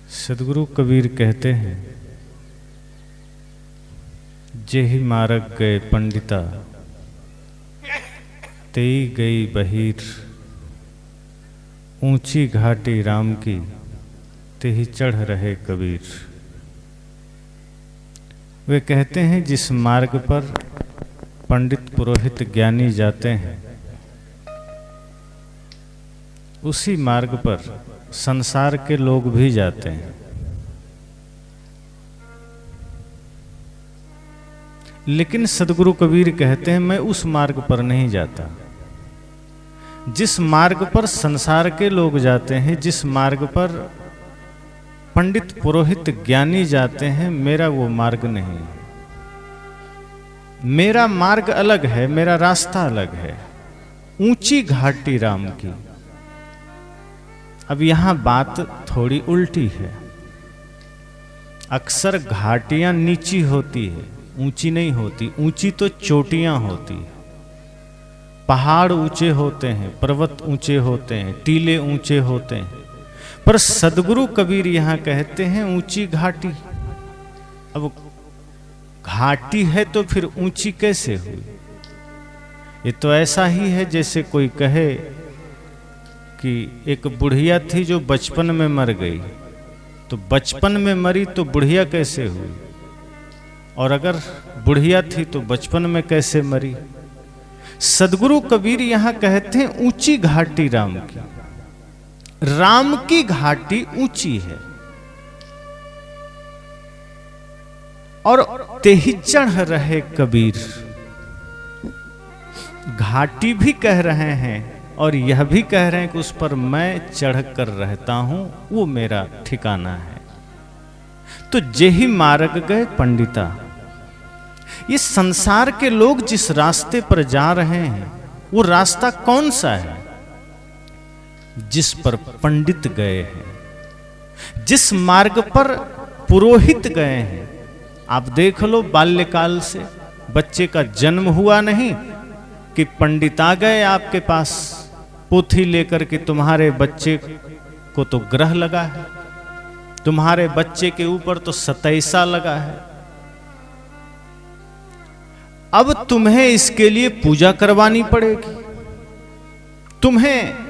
सदगुरु कबीर कहते हैं, जेहि मारग गए पंडिता, तेई गई बहीर। ऊंची घाटी राम की, तेहि चढ़ रहे कबीर। वे कहते हैं, जिस मार्ग पर पंडित पुरोहित ज्ञानी जाते हैं, उसी मार्ग पर संसार के लोग भी जाते हैं। लेकिन सदगुरु कबीर कहते हैं, मैं उस मार्ग पर नहीं जाता। जिस मार्ग पर संसार के लोग जाते हैं, जिस मार्ग पर पंडित पुरोहित ज्ञानी जाते हैं, मेरा वो मार्ग नहीं है। मेरा मार्ग अलग है, मेरा रास्ता अलग है। ऊंची घाटी राम की। अब यहां बात थोड़ी उल्टी है। अक्सर घाटियां नीची होती है, ऊंची नहीं होती। ऊंची तो चोटियां होती है। पहाड़ ऊंचे होते हैं, पर्वत ऊंचे होते हैं, टीले ऊंचे होते हैं। पर सदगुरु कबीर यहां कहते हैं ऊंची घाटी। अब घाटी है तो फिर ऊंची कैसे हुई? ये तो ऐसा ही है जैसे कोई कहे कि एक बुढ़िया थी जो बचपन में मर गई, तो बचपन में मरी तो बुढ़िया कैसे हुई? और अगर बुढ़िया थी तो बचपन में कैसे मरी? सदगुरु कबीर यहां कहते हैं ऊंची घाटी राम की। राम की घाटी ऊंची है और तेहि चढ़ रहे कबीर। घाटी भी कह रहे हैं और यह भी कह रहे हैं कि उस पर मैं चढ़ कर रहता हूं, वो मेरा ठिकाना है। तो जेहि मार्ग गए पंडिता, ये संसार के लोग जिस रास्ते पर जा रहे हैं, वो रास्ता कौन सा है? जिस पर पंडित गए हैं, जिस मार्ग पर पुरोहित गए हैं। आप देख लो, बाल्यकाल से बच्चे का जन्म हुआ नहीं कि पंडित आ गए आपके पास पोथी लेकर के, तुम्हारे बच्चे को तो ग्रह लगा है, तुम्हारे बच्चे के ऊपर तो सतैसा लगा है, अब तुम्हें इसके लिए पूजा करवानी पड़ेगी, तुम्हें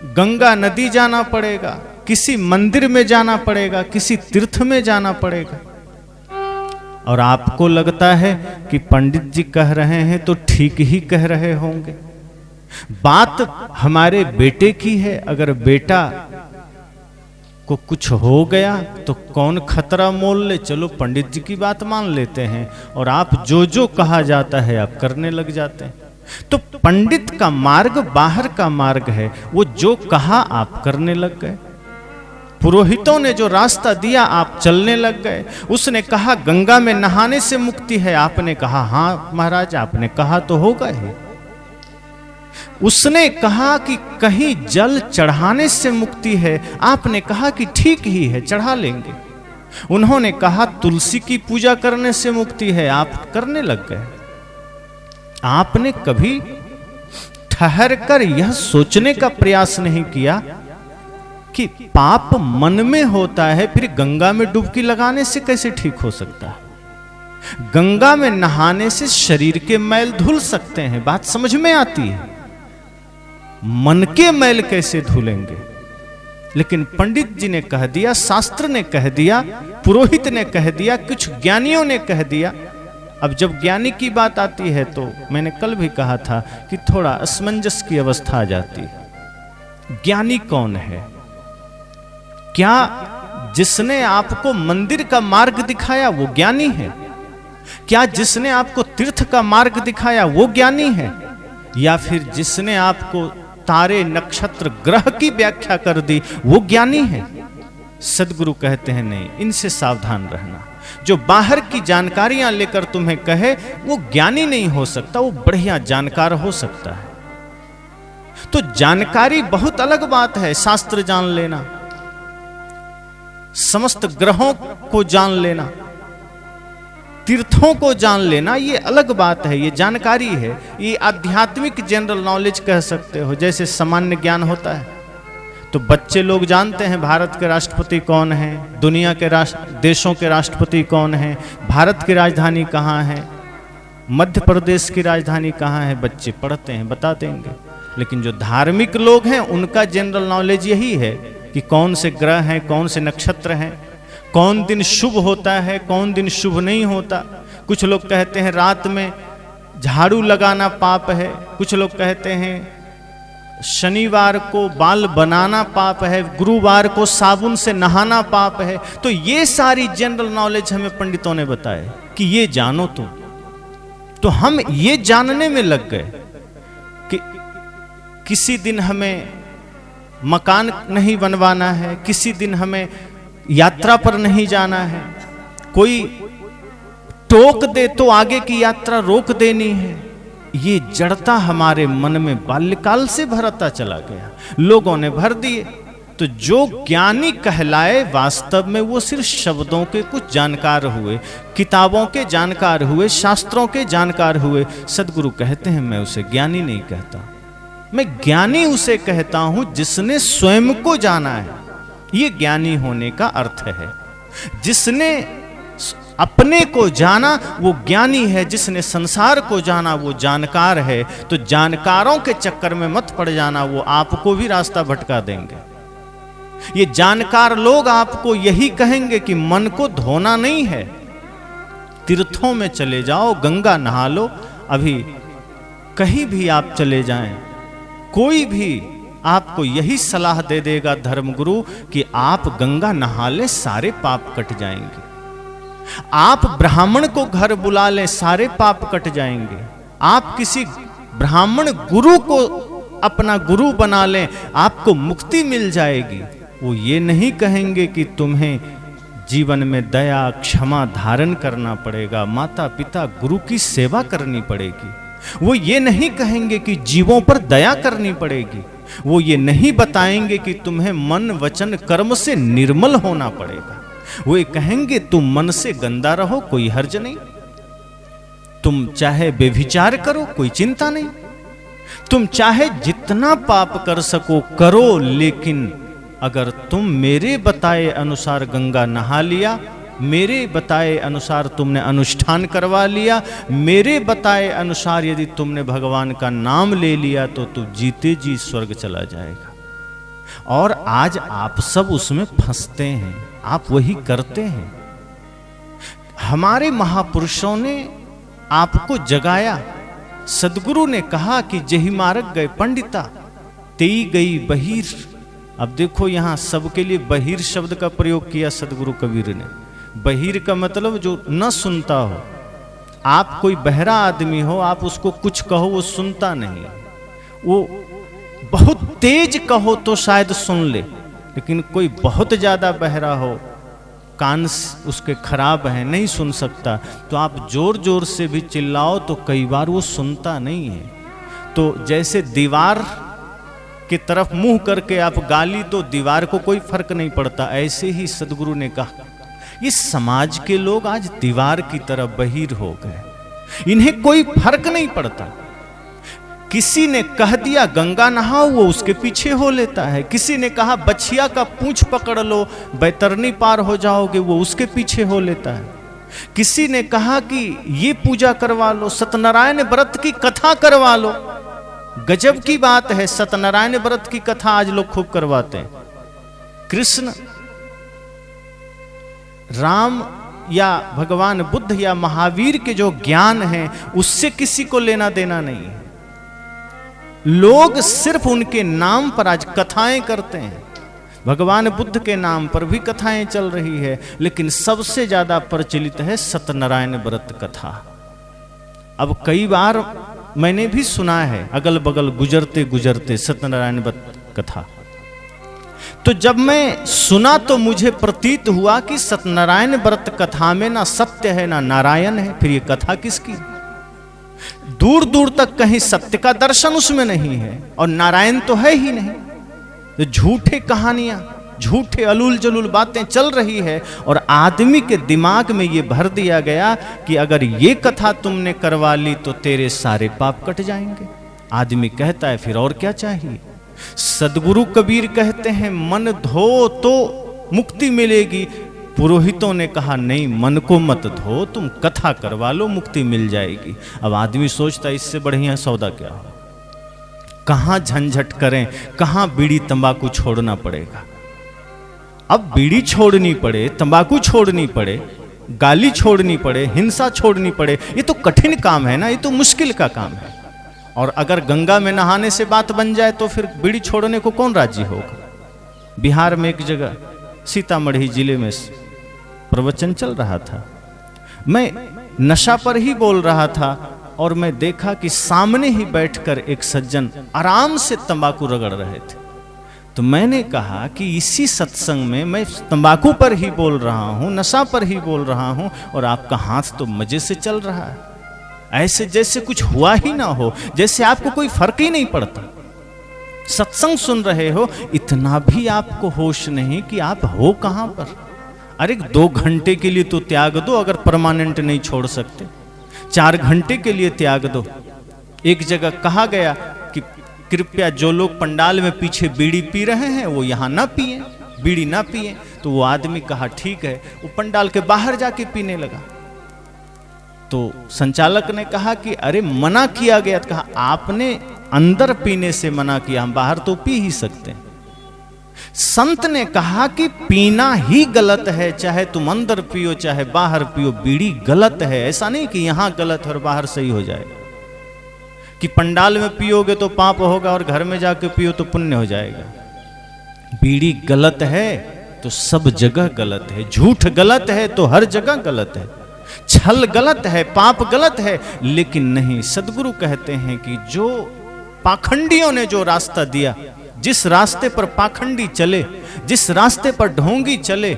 गंगा नदी जाना पड़ेगा, किसी मंदिर में जाना पड़ेगा, किसी तीर्थ में जाना पड़ेगा। और आपको लगता है कि पंडित जी कह रहे हैं तो ठीक ही कह रहे होंगे। बात हमारे बेटे की है। अगर बेटा को कुछ हो गया तो कौन खतरा मोल ले, चलो पंडित जी की बात मान लेते हैं, और आप जो जो कहा जाता है आप करने लग जाते हैं। तो पंडित का मार्ग बाहर का मार्ग है, वो जो कहा आप करने लग गए। पुरोहितों ने जो रास्ता दिया आप चलने लग गए। उसने कहा गंगा में नहाने से मुक्ति है, आपने कहा हाँ महाराज, आपने कहा तो होगा ही। उसने कहा कि कहीं जल चढ़ाने से मुक्ति है, आपने कहा कि ठीक ही है, चढ़ा लेंगे। उन्होंने कहा तुलसी की पूजा करने से मुक्ति है, आप करने लग गए। आपने कभी ठहर कर यह सोचने का प्रयास नहीं किया कि पाप मन में होता है, फिर गंगा में डुबकी लगाने से कैसे ठीक हो सकता है? गंगा में नहाने से शरीर के मैल धुल सकते हैं, बात समझ में आती है। मन के मैल कैसे धुलेंगे? लेकिन पंडित जी ने कह दिया, शास्त्र ने कह दिया, पुरोहित ने कह दिया, कुछ ज्ञानियों ने कह दिया। अब जब ज्ञानी की बात आती है तो मैंने कल भी कहा था कि थोड़ा असमंजस की अवस्था आ जाती है। ज्ञानी कौन है? क्या जिसने आपको मंदिर का मार्ग दिखाया वो ज्ञानी है? क्या जिसने आपको तीर्थ का मार्ग दिखाया वो ज्ञानी है? या फिर जिसने आपको तारे नक्षत्र ग्रह की व्याख्या कर दी वो ज्ञानी है? सदगुरु कहते हैं नहीं, इनसे सावधान रहना। जो बाहर की जानकारियां लेकर तुम्हें कहे वो ज्ञानी नहीं हो सकता, वो बढ़िया जानकार हो सकता है। तो जानकारी बहुत अलग बात है। शास्त्र जान लेना, समस्त ग्रहों को जान लेना, तीर्थों को जान लेना, ये अलग बात है, ये जानकारी है। ये आध्यात्मिक जनरल नॉलेज कह सकते हो, जैसे सामान्य ज्ञान होता है। तो बच्चे लोग जानते हैं भारत के राष्ट्रपति कौन हैं, दुनिया के देशों के राष्ट्रपति कौन हैं, भारत की राजधानी कहाँ है, मध्य प्रदेश की राजधानी कहाँ है, बच्चे पढ़ते हैं, बता देंगे। लेकिन जो धार्मिक लोग हैं उनका जनरल नॉलेज यही है कि कौन से ग्रह हैं, कौन से नक्षत्र हैं, कौन दिन शुभ होता है, कौन दिन शुभ नहीं होता। कुछ लोग कहते हैं रात में झाड़ू लगाना पाप है, कुछ लोग कहते हैं शनिवार को बाल बनाना पाप है, गुरुवार को साबुन से नहाना पाप है। तो ये सारी जनरल नॉलेज हमें पंडितों ने बताए कि ये जानो तुम। तो हम ये जानने में लग गए कि किसी दिन हमें मकान नहीं बनवाना है, किसी दिन हमें यात्रा पर नहीं जाना है, कोई टोक दे तो आगे की यात्रा रोक देनी है। ये जड़ता हमारे मन में बाल्यकाल से भरता चला गया, लोगों ने भर दिए। तो जो ज्ञानी कहलाए वास्तव में वो सिर्फ शब्दों के कुछ जानकार हुए, किताबों के जानकार हुए, शास्त्रों के जानकार हुए। सदगुरु कहते हैं मैं उसे ज्ञानी नहीं कहता, मैं ज्ञानी उसे कहता हूं जिसने स्वयं को जाना है। ये ज्ञानी होने का अर्थ है। जिसने अपने को जाना वो ज्ञानी है, जिसने संसार को जाना वो जानकार है। तो जानकारों के चक्कर में मत पड़ जाना, वो आपको भी रास्ता भटका देंगे। ये जानकार लोग आपको यही कहेंगे कि मन को धोना नहीं है, तीर्थों में चले जाओ, गंगा नहा लो। अभी कहीं भी आप चले जाएं, कोई भी आपको यही सलाह दे देगा धर्मगुरु कि आप गंगा नहा ले, सारे पाप कट जाएंगे। आप ब्राह्मण को घर बुला लें, सारे पाप कट जाएंगे। आप किसी ब्राह्मण गुरु को अपना गुरु बना लें, आपको मुक्ति मिल जाएगी। वो ये नहीं कहेंगे कि तुम्हें जीवन में दया क्षमा धारण करना पड़ेगा, माता पिता गुरु की सेवा करनी पड़ेगी। वो ये नहीं कहेंगे कि जीवों पर दया करनी पड़ेगी। वो ये नहीं बताएंगे कि तुम्हें मन वचन कर्म से निर्मल होना पड़ेगा। वो ये कहेंगे तुम मन से गंदा रहो, कोई हर्ज नहीं, तुम चाहे बेविचार करो, कोई चिंता नहीं, तुम चाहे जितना पाप कर सको करो, लेकिन अगर तुम मेरे बताए अनुसार गंगा नहा लिया, मेरे बताए अनुसार तुमने अनुष्ठान करवा लिया, मेरे बताए अनुसार यदि तुमने भगवान का नाम ले लिया, तो तू जीते जी स्वर्ग चला जाएगा। और आज आप सब उसमें फंसते हैं, आप वही करते हैं। हमारे महापुरुषों ने आपको जगाया। सदगुरु ने कहा कि जही मार्ग गए पंडिता, तेई गई बहिर। अब देखो यहां सबके लिए बहिर शब्द का प्रयोग किया सदगुरु कबीर ने। बहिर का मतलब जो न सुनता हो। आप कोई बहरा आदमी हो, आप उसको कुछ कहो वो सुनता नहीं, वो बहुत तेज कहो तो शायद सुन ले, लेकिन कोई बहुत ज्यादा बहरा हो, कान उसके खराब है, नहीं सुन सकता, तो आप जोर जोर से भी चिल्लाओ तो कई बार वो सुनता नहीं है। तो जैसे दीवार की तरफ मुंह करके आप गाली तो दीवार को कोई फर्क नहीं पड़ता, ऐसे ही सदगुरु ने कहा ये समाज के लोग आज दीवार की तरह बहिर हो गए, इन्हें कोई फर्क नहीं पड़ता। किसी ने कह दिया गंगा नहाओ, वो उसके पीछे हो लेता है। किसी ने कहा बछिया का पूंछ पकड़ लो, बैतरनी पार हो जाओगे, वो उसके पीछे हो लेता है। किसी ने कहा कि ये पूजा करवा लो, सत्यनारायण व्रत की कथा करवा लो। गजब की बात है, सत्यनारायण व्रत की कथा आज लोग खूब करवाते हैं। कृष्ण, राम या भगवान बुद्ध या महावीर के जो ज्ञान है उससे किसी को लेना देना नहीं है। लोग सिर्फ उनके नाम पर आज कथाएं करते हैं। भगवान बुद्ध के नाम पर भी कथाएं चल रही है, लेकिन सबसे ज्यादा प्रचलित है सत्यनारायण व्रत कथा। अब कई बार मैंने भी सुना है अगल बगल गुजरते गुजरते सत्यनारायण व्रत कथा। तो जब मैं सुना तो मुझे प्रतीत हुआ कि सत्यनारायण व्रत कथा में ना सत्य है ना नारायण है, फिर ये कथा किसकी? दूर दूर तक कहीं सत्य का दर्शन उसमें नहीं है और नारायण तो है ही नहीं। तो झूठे कहानियां, झूठे अलूल जलूल बातें चल रही है और आदमी के दिमाग में ये भर दिया गया कि अगर ये कथा तुमने करवा ली तो तेरे सारे पाप कट जाएंगे। आदमी कहता है फिर और क्या चाहिए? सदगुरु कबीर कहते हैं मन धो तो मुक्ति मिलेगी। पुरोहितों ने कहा नहीं, मन को मत धो, तुम कथा करवा लो, मुक्ति मिल जाएगी। अब आदमी सोचता इससे बढ़िया सौदा क्या हो, कहां झंझट करें, कहां बीड़ी तंबाकू छोड़ना पड़ेगा। अब बीड़ी छोड़नी पड़े, तंबाकू छोड़नी पड़े, गाली छोड़नी पड़े, हिंसा छोड़नी पड़े, ये तो कठिन काम है ना, ये तो मुश्किल का काम है। और अगर गंगा में नहाने से बात बन जाए तो फिर बीड़ी छोड़ने को कौन राजी होगा। बिहार में एक जगह सीतामढ़ी जिले में प्रवचन चल रहा था, मैं नशा पर ही बोल रहा था और मैं देखा कि सामने ही बैठकर एक सज्जन आराम से तंबाकू रगड़ रहे थे। तो मैंने कहा कि इसी सत्संग में मैं तंबाकू पर ही बोल रहा हूं, नशा पर ही बोल रहा हूं, और आपका हाथ तो मजे से चल रहा है, ऐसे जैसे कुछ हुआ ही ना हो, जैसे आपको कोई फर्क ही नहीं पड़ता। सत्संग सुन रहे हो, इतना भी आपको होश नहीं कि आप हो कहां पर। अरे 2 घंटे के लिए तो त्याग दो, अगर परमानेंट नहीं छोड़ सकते 4 घंटे के लिए त्याग दो। एक जगह कहा गया कि कृपया जो लोग पंडाल में पीछे बीड़ी पी रहे हैं वो यहां ना पिए, बीड़ी ना पिए। तो वो आदमी कहा ठीक है, वो पंडाल के बाहर जाके पीने लगा। तो संचालक ने कहा कि अरे मना किया गया। कहा आपने अंदर पीने से मना किया, हम बाहर तो पी ही सकते हैं। संत ने कहा कि पीना ही गलत है, चाहे तुम अंदर पियो चाहे बाहर पियो, बीड़ी गलत है। ऐसा नहीं कि यहां गलत है और बाहर सही हो जाएगा, कि पंडाल में पियोगे तो पाप होगा और घर में जाके पियो तो पुण्य हो जाएगा। बीड़ी गलत है तो सब जगह गलत है, झूठ गलत है तो हर जगह गलत है, छल गलत है, पाप गलत है। लेकिन नहीं, सदगुरु कहते हैं कि जो पाखंडियों ने जो रास्ता दिया, जिस रास्ते पर पाखंडी चले, जिस रास्ते पर ढोंगी चले,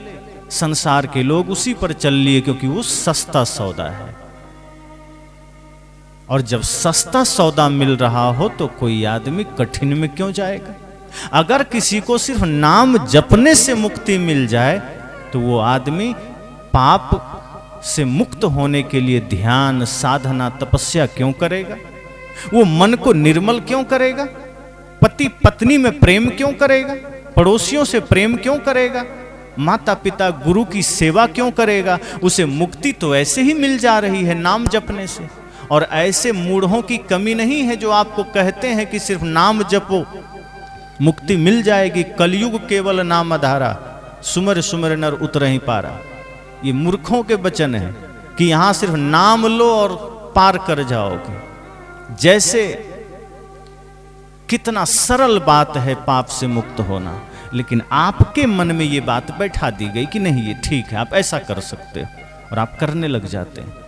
संसार के लोग उसी पर चल लिए, क्योंकि वो सस्ता सौदा है। और जब सस्ता सौदा मिल रहा हो तो कोई आदमी कठिन में क्यों जाएगा। अगर किसी को सिर्फ नाम जपने से मुक्ति मिल जाए तो वो आदमी पाप से मुक्त होने के लिए ध्यान, साधना, तपस्या क्यों करेगा। वो मन को निर्मल क्यों करेगा, पति पत्नी में प्रेम क्यों करेगा, पड़ोसियों से प्रेम क्यों करेगा, माता पिता गुरु की सेवा क्यों करेगा। उसे मुक्ति तो ऐसे ही मिल जा रही है नाम जपने से। और ऐसे मूढ़ों की कमी नहीं है जो आपको कहते हैं कि सिर्फ नाम जपो मुक्ति मिल जाएगी। कलयुग केवल नाम आधारा, सुमर सुमर नर उतर ही पारा। ये मूर्खों के वचन है कि यहां सिर्फ नाम लो और पार कर जाओगे। जैसे कितना सरल बात है पाप से मुक्त होना, लेकिन आपके मन में ये बात बैठा दी गई कि नहीं ये ठीक है, आप ऐसा कर सकते हो, और आप करने लग जाते हैं।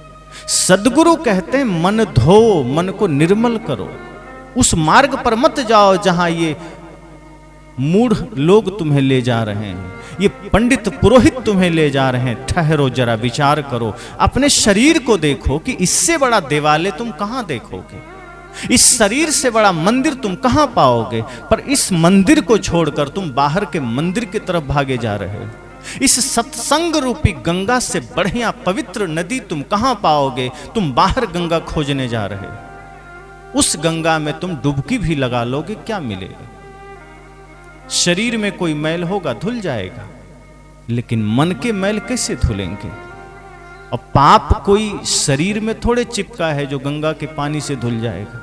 सदगुरु कहते हैं मन धो, मन को निर्मल करो, उस मार्ग पर मत जाओ जहां ये मूढ़ लोग तुम्हें ले जा रहे हैं, ये पंडित पुरोहित तुम्हें ले जा रहे हैं। ठहरो, जरा विचार करो, अपने शरीर को देखो कि इससे बड़ा देवालय तुम कहां देखोगे, इस शरीर से बड़ा मंदिर तुम कहां पाओगे। पर इस मंदिर को छोड़कर तुम बाहर के मंदिर की तरफ भागे जा रहे हो। इस सत्संग रूपी गंगा से बढ़िया पवित्र नदी तुम कहां पाओगे, तुम बाहर गंगा खोजने जा रहे हो। उस गंगा में तुम डुबकी भी लगा लोगे, क्या मिलेगा। शरीर में कोई मैल होगा, धुल जाएगा, लेकिन मन के मैल कैसे धुलेंगे। और पाप कोई शरीर में थोड़े चिपका है जो गंगा के पानी से धुल जाएगा।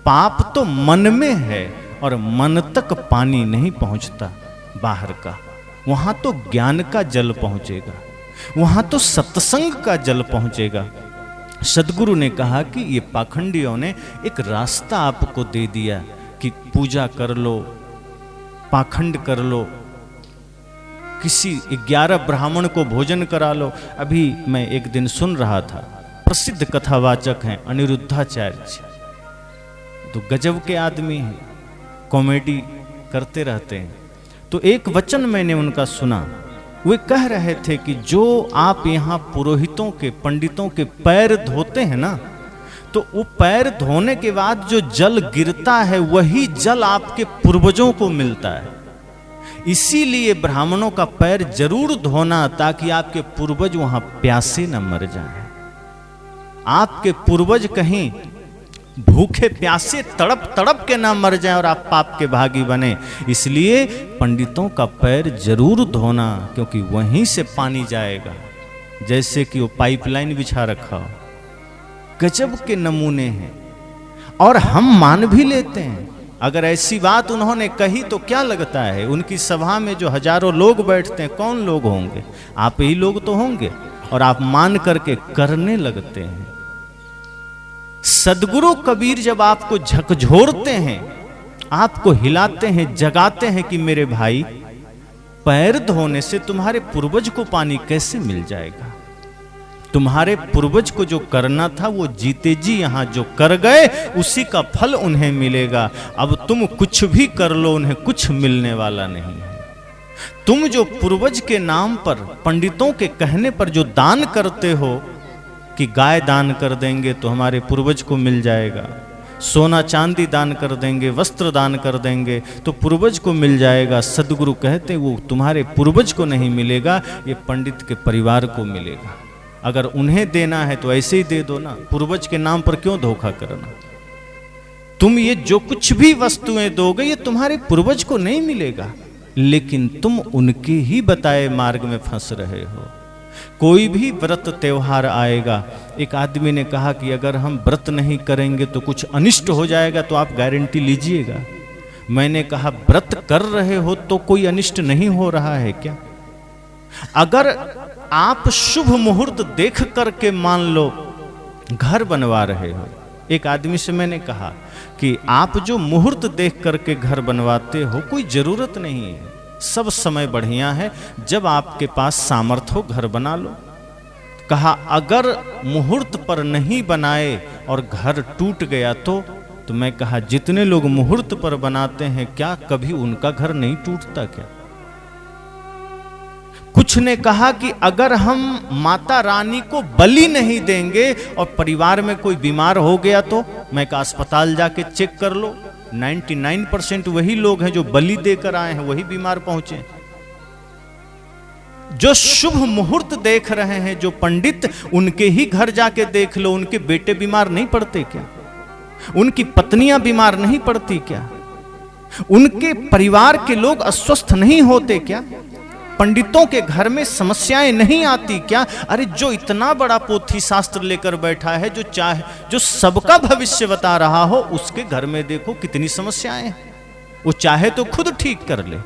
पाप तो मन में है, और मन तक पानी नहीं पहुंचता बाहर का। वहां तो ज्ञान का जल पहुंचेगा, वहां तो सत्संग का जल पहुंचेगा। सदगुरु ने कहा कि ये पाखंडियों ने एक रास्ता आपको दे दिया कि पूजा कर लो, पाखंड कर लो, किसी 11 ब्राह्मण को भोजन करा लो। अभी मैं एक दिन सुन रहा था, प्रसिद्ध कथावाचक हैं अनिरुद्धाचार्य जी, तो गजब के आदमी हैं, कॉमेडी करते रहते हैं। तो एक वचन मैंने उनका सुना, वे कह रहे थे कि जो आप यहाँ पुरोहितों के, पंडितों के पैर धोते हैं ना, तो वो पैर धोने के बाद जो जल गिरता है वही जल आपके पूर्वजों को मिलता है। इसीलिए ब्राह्मणों का पैर जरूर धोना, ताकि आपके पूर्वज वहां प्यासे न मर जाएं। आपके पूर्वज कहीं भूखे प्यासे तड़प तड़प के ना मर जाएं और आप पाप के भागी बने। इसलिए पंडितों का पैर जरूर धोना, क्योंकि वहीं से पानी जाएगा, जैसे कि वो पाइपलाइन बिछा रखा हो। गजब के नमूने हैं और हम मान भी लेते हैं। अगर ऐसी बात उन्होंने कही तो क्या लगता है, उनकी सभा में जो हजारों लोग बैठते हैं, कौन लोग होंगे? आप ही लोग तो होंगे, और आप मान करके करने लगते हैं। सदगुरु कबीर जब आपको झकझोरते हैं, आपको हिलाते हैं, जगाते हैं कि मेरे भाई, पैर धोने से तुम्हारे पूर्वज को पानी कैसे मिल जाएगा? तुम्हारे पूर्वज को जो करना था वो जीते जी यहां जो कर गए, उसी का फल उन्हें मिलेगा। अब तुम कुछ भी कर लो, उन्हें कुछ मिलने वाला नहीं है। तुम जो पूर्वज के नाम पर, पंडितों के कहने पर जो दान करते हो कि गाय दान कर देंगे तो हमारे पूर्वज को मिल जाएगा, सोना चांदी दान कर देंगे, वस्त्र दान कर देंगे तो पूर्वज को मिल जाएगा, सदगुरु कहते वो तुम्हारे पूर्वज को नहीं मिलेगा, ये पंडित के परिवार को मिलेगा। अगर उन्हें देना है तो ऐसे ही दे दो ना, पूर्वज के नाम पर क्यों धोखा करना? तुम ये जो कुछ भी वस्तुएं दोगे ये तुम्हारे पूर्वज को नहीं मिलेगा, लेकिन तुम उनके ही बताए मार्ग में फंस रहे हो। कोई भी व्रत त्योहार आएगा, एक आदमी ने कहा कि अगर हम व्रत नहीं करेंगे तो कुछ अनिष्ट हो जाएगा, तो आप गारंटी लीजिएगा? मैंने कहा व्रत कर रहे हो तो कोई अनिष्ट नहीं हो रहा है क्या? अगर आप शुभ मुहूर्त देख करके मान लो घर बनवा रहे हो, एक आदमी से मैंने कहा कि आप जो मुहूर्त देख करके घर बनवाते हो कोई जरूरत नहीं है, सब समय बढ़िया है, जब आपके पास सामर्थ्य हो घर बना लो। कहा अगर मुहूर्त पर नहीं बनाए और घर टूट गया तो मैं कहा जितने लोग मुहूर्त पर बनाते हैं क्या कभी उनका घर नहीं टूटता क्या? कुछ ने कहा कि अगर हम माता रानी को बलि नहीं देंगे और परिवार में कोई बीमार हो गया तो मैं कहा अस्पताल जाके चेक कर लो, 99% वही लोग हैं जो बलि देकर आए हैं वही बीमार पहुंचे। जो शुभ मुहूर्त देख रहे हैं जो पंडित, उनके ही घर जाके देख लो, उनके बेटे बीमार नहीं पड़ते क्या? उनकी पत्नियां बीमार नहीं पड़ती क्या? उनके परिवार के लोग अस्वस्थ नहीं होते क्या? पंडितों के घर में समस्याएं नहीं आती क्या? अरे जो इतना बड़ा पोथी शास्त्र लेकर बैठा है, जो सबका भविष्य बता रहा हो, उसके घर में देखो कितनी समस्याएं हैं। वो चाहे तो खुद ठीक कर ले।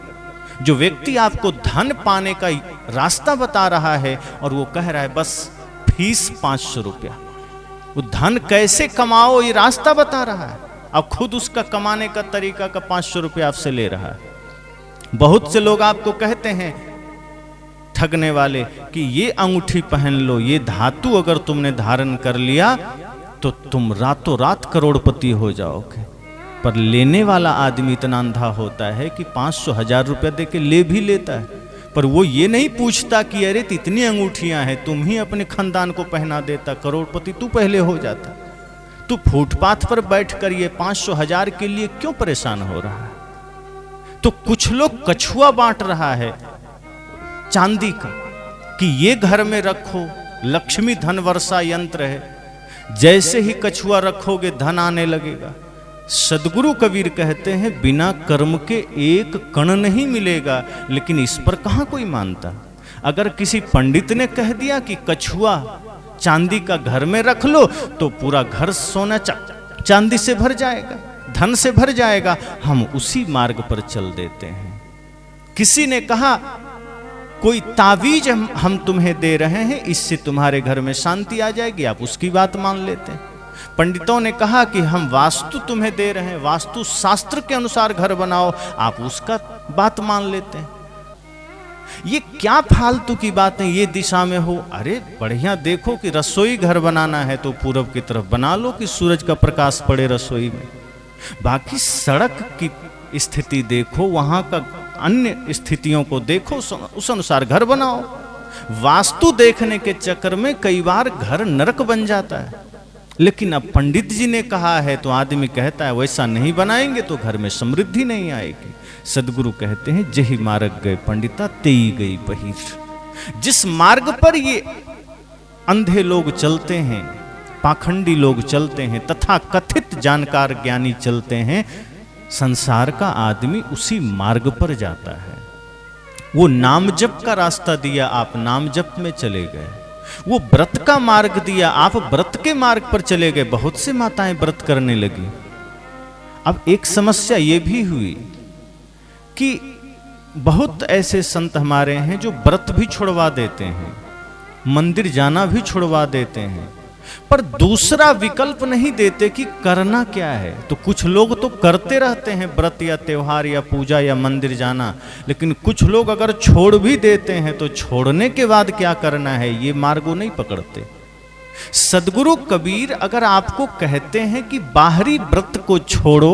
जो व्यक्ति आपको धन पाने का रास्ता बता रहा है और वो कह रहा है बस फीस 500 रुपया, वो धन कैसे कमाओ ये रास्ता बता रहा है, अब खुद उसका कमाने का तरीका का 500 रुपया आपसे ले रहा है। बहुत से लोग आपको कहते हैं ठगने वाले कि ये अंगूठी पहन लो, ये धातु अगर तुमने धारण कर लिया तो तुम रातों रात करोड़पति हो जाओगे। पर लेने वाला आदमी इतना अंधा होता है कि 500-1000 रुपया दे के ले भी लेता है, पर वो ये नहीं पूछता कि अरे इतनी अंगूठियां हैं, तुम ही अपने खानदान को पहना देता, करोड़पति तू पहले हो जाता। तू फुटपाथ पर बैठकर ये 500-1000 के लिए क्यों परेशान हो रहा है? तो कुछ लोग कछुआ बांट रहा है चांदी का कि ये घर में रखो, लक्ष्मी धन वर्षा यंत्र है, जैसे ही कछुआ रखोगे धन आने लगेगा। सदगुरु कबीर कहते हैं बिना कर्म के एक कण नहीं मिलेगा, लेकिन इस पर कहां कोई मानता। अगर किसी पंडित ने कह दिया कि कछुआ चांदी का घर में रख लो तो पूरा घर सोना चांदी से भर जाएगा, धन से भर जाएगा, हम उसी मार्ग पर चल देते हैं। किसी ने कहा कोई तावीज हम तुम्हें दे रहे हैं, इससे तुम्हारे घर में शांति आ जाएगी, आप उसकी बात मान लेते हैं। पंडितों ने कहा कि हम वास्तु तुम्हें दे रहे हैं, वास्तु शास्त्र के अनुसार घर बनाओ, आप उसका बात मान लेते हैं। ये क्या फालतू की बातें, ये दिशा में हो, अरे बढ़िया देखो कि रसोई घर बनाना है तो पूरब की तरफ बना लो कि सूरज का प्रकाश पड़े रसोई में। बाकी सड़क की स्थिति देखो, वहां का अन्य स्थितियों को देखो, उस अनुसार घर बनाओ। वास्तु देखने के चक्कर में कई बार घर नरक बन जाता है, लेकिन अब पंडित जी ने कहा है तो आदमी कहता है वैसा नहीं बनाएंगे तो घर में समृद्धि नहीं आएगी। सदगुरु कहते हैं जही मार्ग गए पंडिता तेई गई बहिर। जिस मार्ग पर ये अंधे लोग चलते हैं, पाखंडी लोग चलते हैं, तथा कथित जानकार ज्ञानी चलते हैं, संसार का आदमी उसी मार्ग पर जाता है। वो नाम जप का रास्ता दिया, आप नाम जप में चले गए। वो व्रत का मार्ग दिया, आप व्रत के मार्ग पर चले गए। बहुत से माताएं व्रत करने लगी। अब एक समस्या ये भी हुई कि बहुत ऐसे संत हमारे हैं जो व्रत भी छुड़वा देते हैं, मंदिर जाना भी छुड़वा देते हैं, पर दूसरा विकल्प नहीं देते कि करना क्या है। तो कुछ लोग तो करते रहते हैं व्रत या त्योहार या पूजा या मंदिर जाना, लेकिन कुछ लोग अगर छोड़ भी देते हैं तो छोड़ने के बाद क्या करना है ये मार्ग नहीं पकड़ते। सदगुरु कबीर अगर आपको कहते हैं कि बाहरी व्रत को छोड़ो,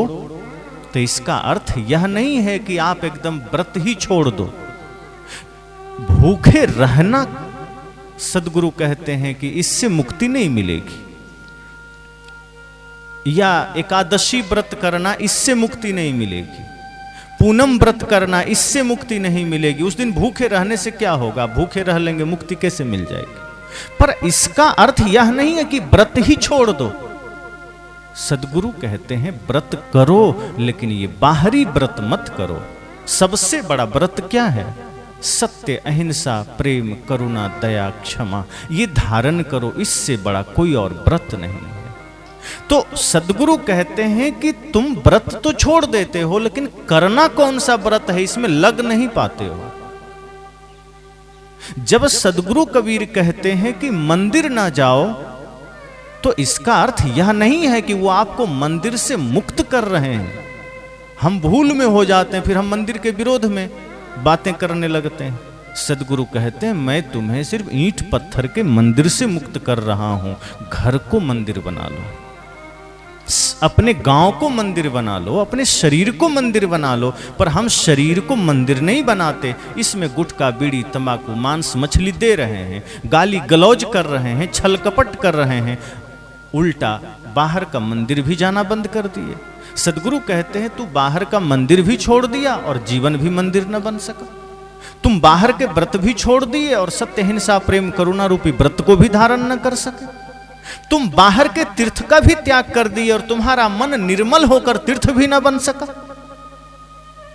तो इसका अर्थ यह नहीं है कि आप एकदम व्रत ही छोड़ दो। भूखे रहना सदगुरु कहते हैं कि इससे मुक्ति नहीं मिलेगी, या एकादशी व्रत करना इससे मुक्ति नहीं मिलेगी, पूनम व्रत करना इससे मुक्ति नहीं मिलेगी। उस दिन भूखे रहने से क्या होगा? भूखे रह लेंगे, मुक्ति कैसे मिल जाएगी? पर इसका अर्थ यह नहीं है कि व्रत ही छोड़ दो। सदगुरु कहते हैं व्रत करो, लेकिन ये बाहरी व्रत मत करो। सबसे बड़ा व्रत क्या है? सत्य, अहिंसा, प्रेम, करुणा, दया, क्षमा, ये धारण करो। इससे बड़ा कोई और व्रत नहीं है। तो सदगुरु कहते हैं कि तुम व्रत तो छोड़ देते हो, लेकिन करना कौन सा व्रत है इसमें लग नहीं पाते हो। जब सदगुरु कबीर कहते हैं कि मंदिर ना जाओ, तो इसका अर्थ यह नहीं है कि वो आपको मंदिर से मुक्त कर रहे हैं। हम भूल में हो जाते हैं, फिर हम मंदिर के विरोध में बातें करने लगते हैं। सदगुरु कहते हैं मैं तुम्हें सिर्फ ईंट पत्थर के मंदिर से मुक्त कर रहा हूं। घर को मंदिर बना लो, अपने गांव को मंदिर बना लो, अपने शरीर को मंदिर बना लो। पर हम शरीर को मंदिर नहीं बनाते। इसमें गुटखा, बीड़ी, तंबाकू, मांस, मछली दे रहे हैं, गाली गलौज कर रहे हैं, छल कपट कर रहे हैं। उल्टा बाहर का मंदिर भी जाना बंद कर दिए। सदगुरु कहते हैं तू बाहर का मंदिर भी छोड़ दिया और जीवन भी मंदिर न बन सका। तुम बाहर के व्रत भी छोड़ दिए और सत्य, हिंसा, प्रेम, करुणा रूपी व्रत को भी धारण न कर सके। तुम बाहर के तीर्थ का भी त्याग कर दिए और तुम्हारा मन निर्मल होकर तीर्थ भी न बन सका।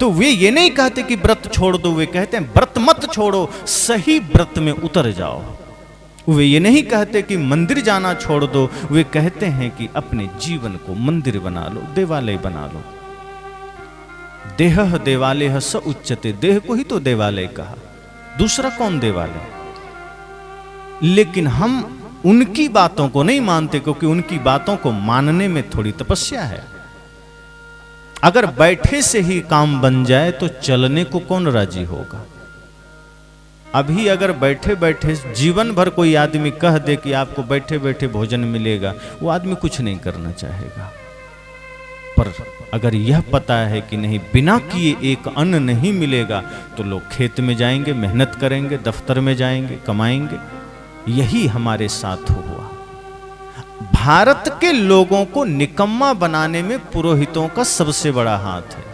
तो वे ये नहीं कहते कि व्रत छोड़ दो, वे कहते हैं व्रत मत छोड़ो, सही व्रत में उतर जाओ। वे ये नहीं कहते कि मंदिर जाना छोड़ दो, वे कहते हैं कि अपने जीवन को मंदिर बना लो, देवालय बना लो। देह देवालय स उच्चते, देह को ही तो देवालय कहा, दूसरा कौन देवालय? लेकिन हम उनकी बातों को नहीं मानते, क्योंकि उनकी बातों को मानने में थोड़ी तपस्या है। अगर बैठे से ही काम बन जाए तो चलने को कौन राजी होगा? अभी अगर बैठे बैठे जीवन भर कोई आदमी कह दे कि आपको बैठे बैठे भोजन मिलेगा, वो आदमी कुछ नहीं करना चाहेगा। पर अगर यह पता है कि नहीं, बिना किए एक अन्न नहीं मिलेगा, तो लोग खेत में जाएंगे, मेहनत करेंगे, दफ्तर में जाएंगे, कमाएंगे। यही हमारे साथ हुआ। भारत के लोगों को निकम्मा बनाने में पुरोहितों का सबसे बड़ा हाथ है।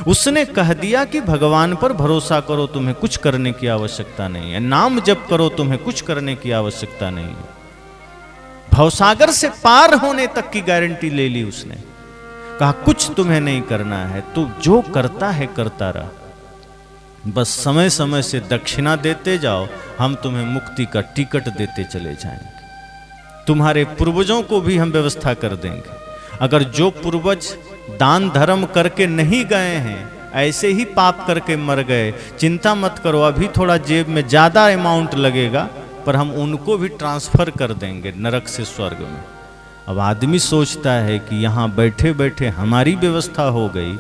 उसने कह दिया कि भगवान पर भरोसा करो, तुम्हें कुछ करने की आवश्यकता नहीं है। नाम जप करो, तुम्हें कुछ करने की आवश्यकता नहीं है। भवसागर से पार होने तक की गारंटी ले ली उसने। कहा कुछ तुम्हें नहीं करना है, तू जो करता है करता रहा, बस समय समय से दक्षिणा देते जाओ, हम तुम्हें मुक्ति का टिकट देते चले जाएंगे। तुम्हारे पूर्वजों को भी हम व्यवस्था कर देंगे। अगर जो पूर्वज दान धर्म करके नहीं गए हैं, ऐसे ही पाप करके मर गए, चिंता मत करो, अभी थोड़ा जेब में ज्यादा अमाउंट लगेगा, पर हम उनको भी ट्रांसफर कर देंगे नरक से स्वर्ग में। अब आदमी सोचता है कि यहाँ बैठे बैठे हमारी व्यवस्था हो गई,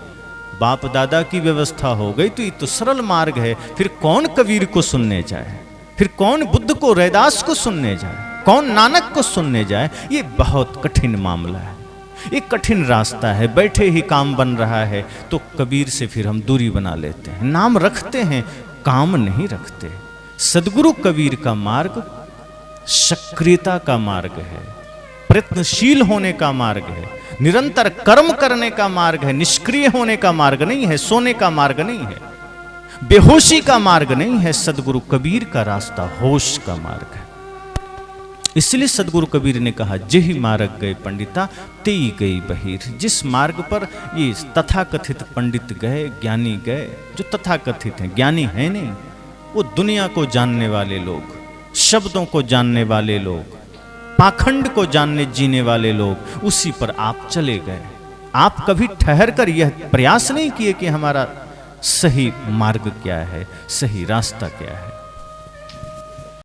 बाप दादा की व्यवस्था हो गई, तो ये तो सरल मार्ग है। फिर कौन कबीर को सुनने जाए? फिर कौन बुद्ध को, रैदास को सुनने जाए? कौन नानक को सुनने जाए? ये बहुत कठिन मामला है, एक कठिन रास्ता है। बैठे ही काम बन रहा है तो कबीर से फिर हम दूरी बना लेते हैं, नाम रखते हैं, काम नहीं रखते। सदगुरु कबीर का मार्ग सक्रियता का मार्ग है, प्रयत्नशील होने का मार्ग है, निरंतर कर्म करने का मार्ग है, निष्क्रिय होने का मार्ग नहीं है, सोने का मार्ग नहीं है, बेहोशी का मार्ग नहीं है। सदगुरु कबीर का रास्ता होश का मार्ग है। इसलिए सदगुरु कबीर ने कहा, जेहि मार्ग गए पंडिता तेई गई बहीर। जिस मार्ग पर ये तथाकथित पंडित गए, ज्ञानी गए, जो तथाकथित हैं, ज्ञानी है नहीं, वो दुनिया को जानने वाले लोग, शब्दों को जानने वाले लोग, पाखंड को जानने जीने वाले लोग, उसी पर आप चले गए। आप कभी ठहर कर यह प्रयास नहीं किए कि हमारा सही मार्ग क्या है, सही रास्ता क्या है।